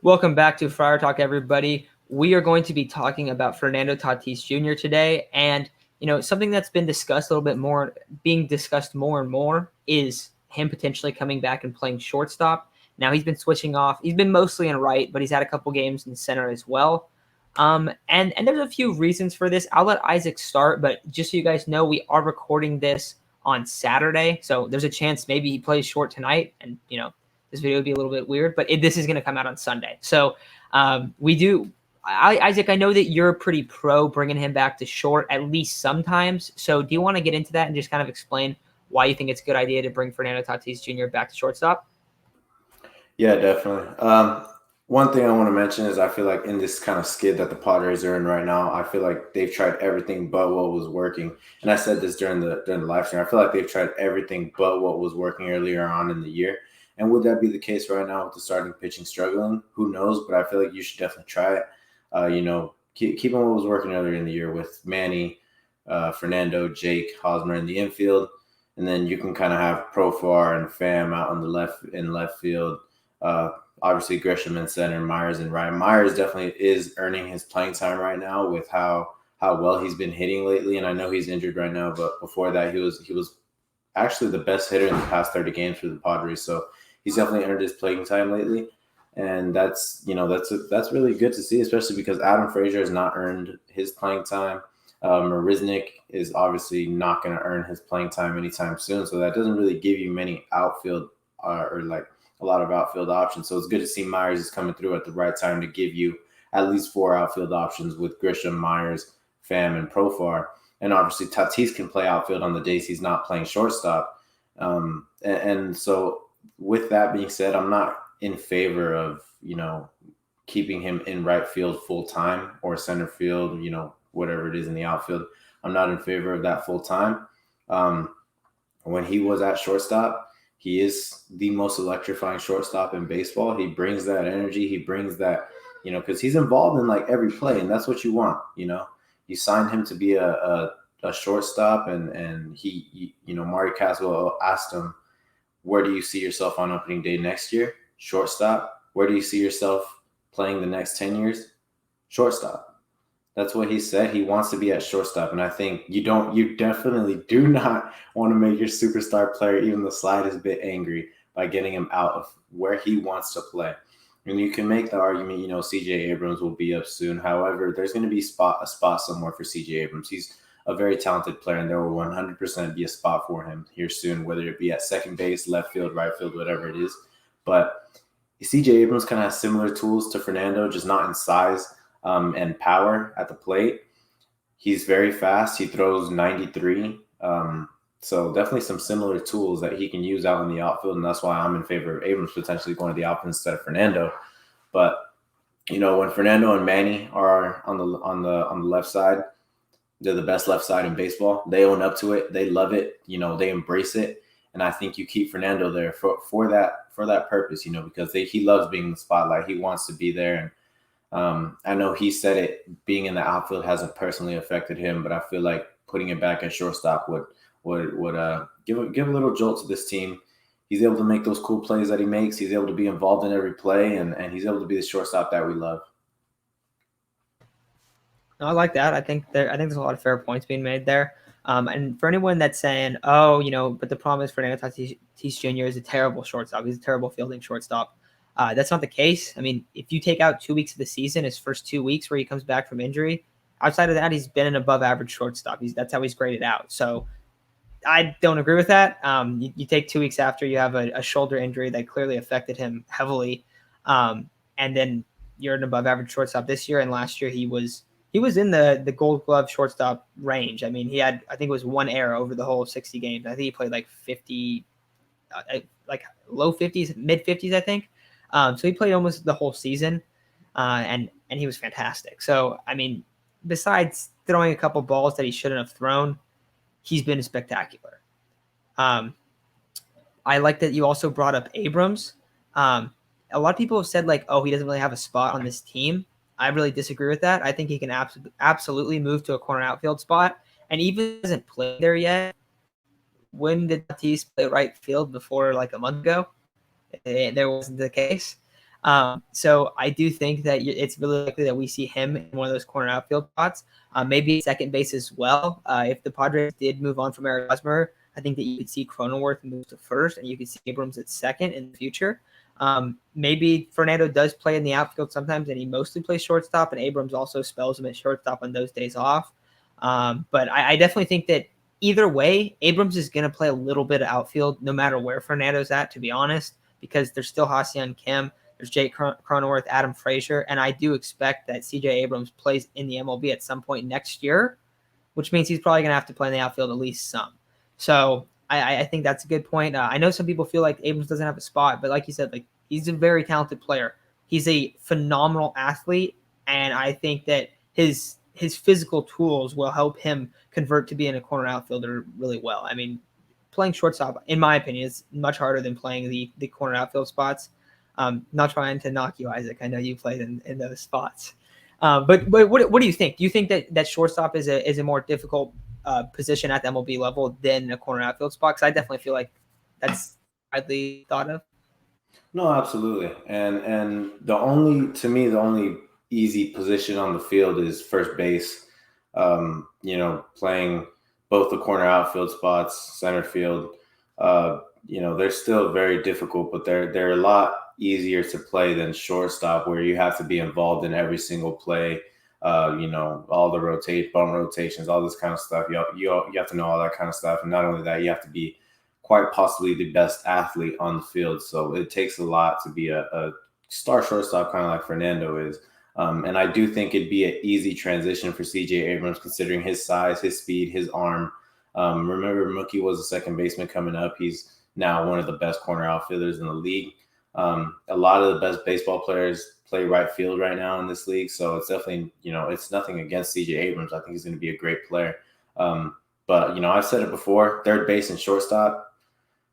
Welcome back to Friar Talk, everybody. We are going to be talking about Fernando Tatis Jr. today, and something that's been discussed a little bit more, being discussed more and more, is him potentially coming back and playing shortstop. Now he's been switching off. He's been mostly in right, but he's had a couple games in center as well. And there's a few reasons for this. I'll let Isaac start, but just so you guys know, we are recording this on Saturday, so there's a chance maybe he plays short tonight, and this video would be a little bit weird, but this is going to come out on Sunday. So Isaac, I know that you're pretty pro bringing him back to short at least sometimes. So do you want to get into that and just kind of explain why you think it's a good idea to bring Fernando Tatis Jr. back to shortstop? Yeah, definitely. One thing I want to mention is I feel like in this kind of skid that the Padres are in right now, I feel like they've tried everything but what was working. And I said this during the live stream. I feel like they've tried everything but what was working earlier on in the year. And would that be the case right now with the starting pitching struggling? Who knows? But I feel like you should definitely try it. Keeping what was working earlier in the year with Manny, Fernando, Jake, Hosmer in the infield, and then you can kind of have Profar and Pham out on the left field. Obviously Grisham in center, Myers in right. Myers definitely is earning his playing time right now with how well he's been hitting lately. And I know he's injured right now, but before that he was actually the best hitter in the past 30 games for the Padres. So he's definitely earned his playing time lately, and that's really good to see, especially because Adam Frazier has not earned his playing time. Marisnik is obviously not going to earn his playing time anytime soon, so that doesn't really give you many outfield or like a lot of outfield options. So it's good to see Myers is coming through at the right time to give you at least 4 outfield options with Grisham, Myers, Pham, and Profar. And obviously Tatis can play outfield on the days he's not playing shortstop. And so with that being said, I'm not in favor of, keeping him in right field full time or center field, whatever it is in the outfield. I'm not in favor of that full time. When he was at shortstop, he is the most electrifying shortstop in baseball. He brings that energy. He brings that, because he's involved in like every play, and that's what you want. You signed him to be a shortstop, and he Marty Caswell asked him, where do you see yourself on opening day next year? Shortstop. Where do you see yourself playing the next 10 years? Shortstop. That's what he said. He wants to be at shortstop. And I think you definitely do not want to make your superstar player even the slightest bit angry by getting him out of where he wants to play. And you can make the argument, CJ Abrams will be up soon. However, there's going to be a spot somewhere for CJ Abrams. He's a very talented player, and there will 100% be a spot for him here soon, whether it be at second base, left field, right field, whatever it is. But CJ Abrams kind of has similar tools to Fernando, just not in size and power at the plate. He's very fast. He throws 93. So definitely some similar tools that he can use out in the outfield, and that's why I'm in favor of Abrams potentially going to the outfield instead of Fernando. But when Fernando and Manny are on the left side, they're the best left side in baseball. They own up to it. They love it. They embrace it. And I think you keep Fernando there for that purpose, because he loves being in the spotlight. He wants to be there. And I know he said it, being in the outfield hasn't personally affected him, but I feel like putting it back at shortstop would give a little jolt to this team. He's able to make those cool plays that he makes. He's able to be involved in every play, and he's able to be the shortstop that we love. I like that. I think there's a lot of fair points being made there. And for anyone that's saying, but the problem is Fernando Tatis Jr. is a terrible shortstop. He's a terrible fielding shortstop. That's not the case. I mean, if you take out 2 weeks of the season, his first 2 weeks where he comes back from injury, outside of that, he's been an above average shortstop. That's how he's graded out. So I don't agree with that. You take 2 weeks after you have a shoulder injury that clearly affected him heavily, and then you're an above average shortstop this year, and last year he was in the Gold Glove shortstop range. I mean, he had, I think it was 1 error over the whole 60 games. I think he played like 50, like low 50s, mid 50s, I think. So he played almost the whole season, and he was fantastic. So, I mean, besides throwing a couple balls that he shouldn't have thrown, he's been spectacular. I like that you also brought up Abrams. A lot of people have said, like, oh, he doesn't really have a spot on this team. I really disagree with that. I think he can absolutely move to a corner outfield spot, and even hasn't played there yet. When did Tatis play right field before like a month ago? There wasn't the case. So I do think that it's really likely that we see him in one of those corner outfield spots, maybe second base as well. If the Padres did move on from Eric Lauer, I think that you could see Cronenworth move to first, and you could see Abrams at second in the future. Maybe Fernando does play in the outfield sometimes, and he mostly plays shortstop, and Abrams also spells him at shortstop on those days off. But I definitely think that either way, Abrams is going to play a little bit of outfield no matter where Fernando's at, to be honest, because there's still Ha-seong Kim, there's Jake Cronenworth, Adam Frazier, and I do expect that CJ Abrams plays in the MLB at some point next year, which means he's probably going to have to play in the outfield at least some. So I think that's a good point. I know some people feel like Abrams doesn't have a spot, but like you said, like he's a very talented player. He's a phenomenal athlete, and I think that his physical tools will help him convert to being a corner outfielder really well. I mean, playing shortstop, in my opinion, is much harder than playing the corner outfield spots. Not trying to knock you, Isaac. I know you played in those spots. But what do you think? Do you think that shortstop is a more difficult position at the MLB level than a corner outfield spot? Because I definitely feel like that's widely thought of. No, absolutely. And the only easy position on the field is first base. Playing both the corner outfield spots, center field. They're still very difficult, but they're a lot easier to play than shortstop, where you have to be involved in every single play. All the bump rotations, all this kind of stuff. You have to know all that kind of stuff, and not only that, you have to be quite possibly the best athlete on the field. So it takes a lot to be a star shortstop, kind of like Fernando is. And I do think it'd be an easy transition for CJ Abrams, considering his size, his speed, his arm. Remember, Mookie was a second baseman coming up. He's now one of the best corner outfielders in the league. A lot of the best baseball players play right field right now in this league. So it's definitely, it's nothing against CJ Abrams. I think he's going to be a great player. But I've said it before, third base and shortstop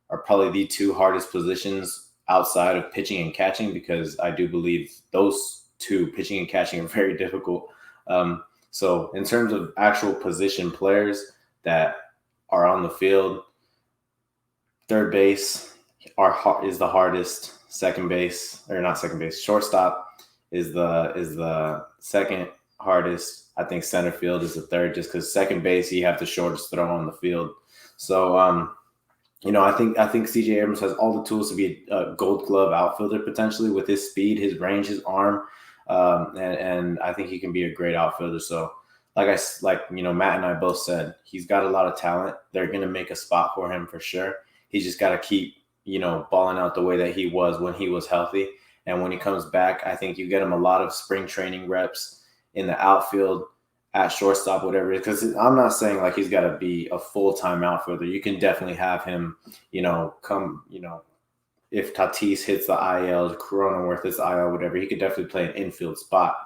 are probably the two hardest positions outside of pitching and catching, because I do believe those two, pitching and catching, are very difficult. So in terms of actual position players that are on the field, third base is the hardest. Shortstop is the second hardest. I think center field is the third, just because second base, you have the shortest throw on the field. So, I think CJ Abrams has all the tools to be a Gold Glove outfielder potentially, with his speed, his range, his arm, and I think he can be a great outfielder. So, Matt and I both said, he's got a lot of talent. They're going to make a spot for him for sure. He's just got to keep balling out the way that he was when he was healthy. And when he comes back, I think you get him a lot of spring training reps in the outfield, at shortstop, whatever it is. Because I'm not saying like he's got to be a full-time outfielder. You can definitely have him, come, if Tatis hits the IL, Cronenworth hits the IL, whatever, he could definitely play an infield spot.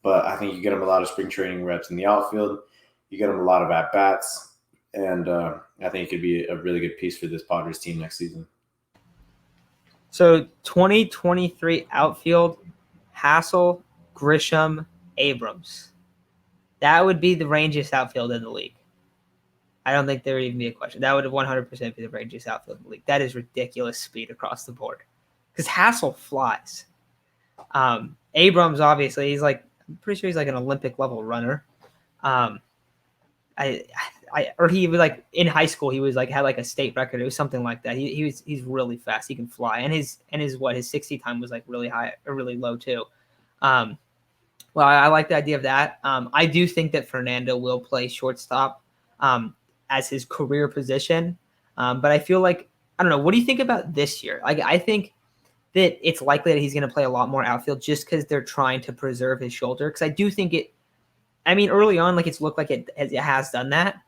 But I think you get him a lot of spring training reps in the outfield. You get him a lot of at-bats. And I think it could be a really good piece for this Padres team next season. So 2023 outfield, Hassel, Grisham, Abrams. That would be the rangiest outfield in the league. I don't think there would even be a question. That would 100% be the rangiest outfield in the league. That is ridiculous speed across the board. Because Hassel flies. Abrams, obviously, I'm pretty sure he's like an Olympic level runner. He was like in high school, he was like had like a state record. It was something like that. He's really fast. He can fly, and his 60 time was like really high or really low too. Well, I like the idea of that. I do think that Fernando will play shortstop as his career position, but I feel like I don't know. What do you think about this year? I think that it's likely that he's going to play a lot more outfield just because they're trying to preserve his shoulder. Because I do think it. I mean, early on, like it's looked like it has done that.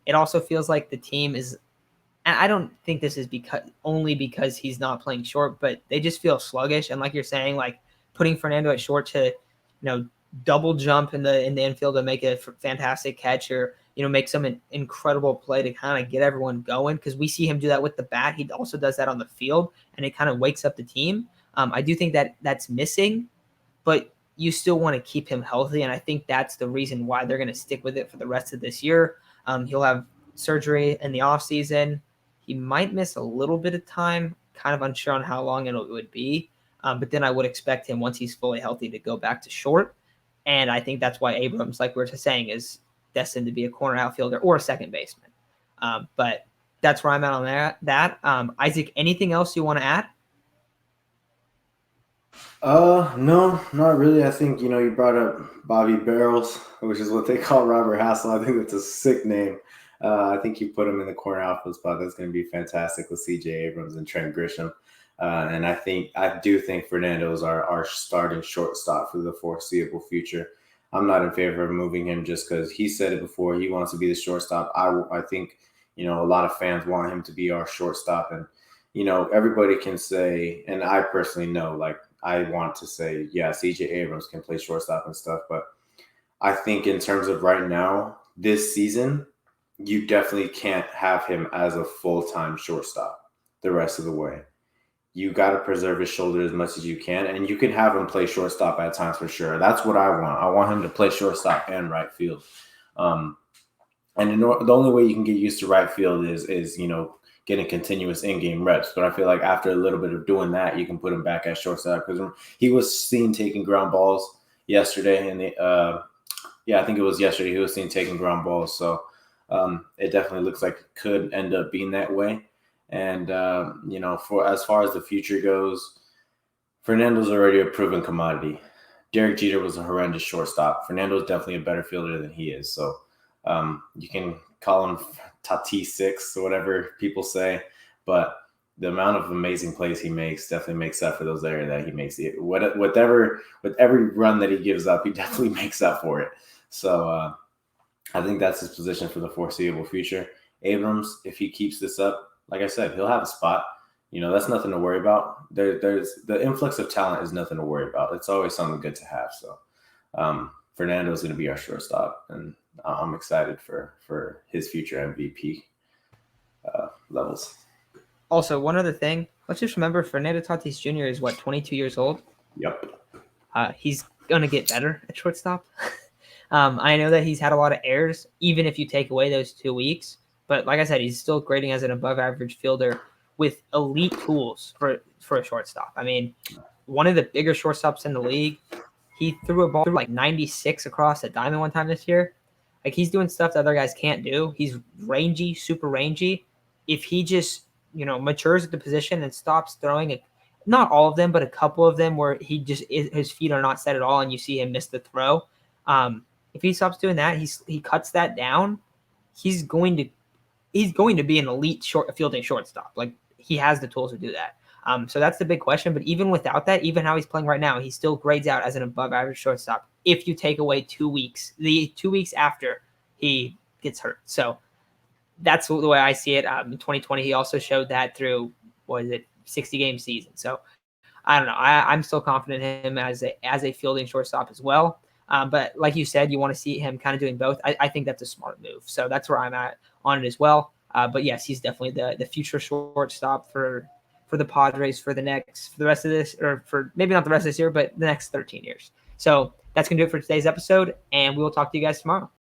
It also feels like the team is. And I don't think this is only because he's not playing short, but they just feel sluggish. And like you're saying, like putting Fernando at short to, double jump in the infield to make a fantastic catch, or make some incredible play to kind of get everyone going. Because we see him do that with the bat. He also does that on the field, and it kind of wakes up the team. I do think that that's missing, but you still want to keep him healthy, and I think that's the reason why they're going to stick with it for the rest of this year. He'll have surgery in the offseason. He might miss a little bit of time, kind of unsure on how long it would be. But then I would expect him, once he's fully healthy, to go back to short. And I think that's why Abrams, like we were saying, is destined to be a corner outfielder or a second baseman. But that's where I'm at on that. Isaac, anything else you want to add? No, not really. I think, you brought up Bobby Barrels, which is what they call Robert Hassel. I think that's a sick name. I think you put him in the corner outfield spot. That's going to be fantastic with CJ Abrams and Trent Grisham. And I do think Fernando is our starting shortstop for the foreseeable future. I'm not in favor of moving him just because he said it before. He wants to be the shortstop. I think, a lot of fans want him to be our shortstop. And, everybody can say, and I personally know, like, I want to say, yeah, CJ Abrams can play shortstop and stuff. But I think in terms of right now, this season, you definitely can't have him as a full-time shortstop the rest of the way. You got to preserve his shoulder as much as you can, and you can have him play shortstop at times for sure. That's what I want. I want him to play shortstop and right field. And the only way you can get used to right field is getting continuous in-game reps. But I feel like after a little bit of doing that, you can put him back at shortstop, because he was seen taking ground balls yesterday, and I think it was yesterday he was seen taking ground balls. So it definitely looks like it could end up being that way. And, for as far as the future goes, Fernando's already a proven commodity. Derek Jeter was a horrendous shortstop. Fernando's definitely a better fielder than he is. So you can call him Tatis 6 or whatever people say, but the amount of amazing plays he makes definitely makes up for those there that he makes. With every run that he gives up, he definitely makes up for it. So I think that's his position for the foreseeable future. Abrams, if he keeps this up, like I said, he'll have a spot. That's nothing to worry about. There's the influx of talent is nothing to worry about. It's always something good to have. So Fernando is going to be our shortstop, and I'm excited for his future MVP levels. Also, one other thing. Let's just remember Fernando Tatis Jr. is, 22 years old? Yep. He's going to get better at shortstop. I know that he's had a lot of errors, even if you take away those 2 weeks. But like I said, he's still grading as an above-average fielder with elite tools for a shortstop. I mean, one of the bigger shortstops in the league, he threw a ball through like 96 across a diamond one time this year. Like, he's doing stuff that other guys can't do. He's rangy, super rangy. If he just, matures at the position and stops throwing it, not all of them, but a couple of them where his feet are not set at all and you see him miss the throw. If he stops doing that, he cuts that down, he's going to be an elite fielding shortstop. Like, he has the tools to do that. So that's the big question. But even without that, even how he's playing right now, he still grades out as an above-average shortstop if you take away 2 weeks, the 2 weeks after he gets hurt. So that's the way I see it. In 2020, he also showed that through, 60-game season. So I don't know. I'm still confident in him as a fielding shortstop as well. But like you said, you want to see him kind of doing both. I think that's a smart move. So that's where I'm at on it as well. But yes, he's definitely the future shortstop for the Padres for the rest of this, or for maybe not the rest of this year, but the next 13 years. So that's going to do it for today's episode, and we will talk to you guys tomorrow.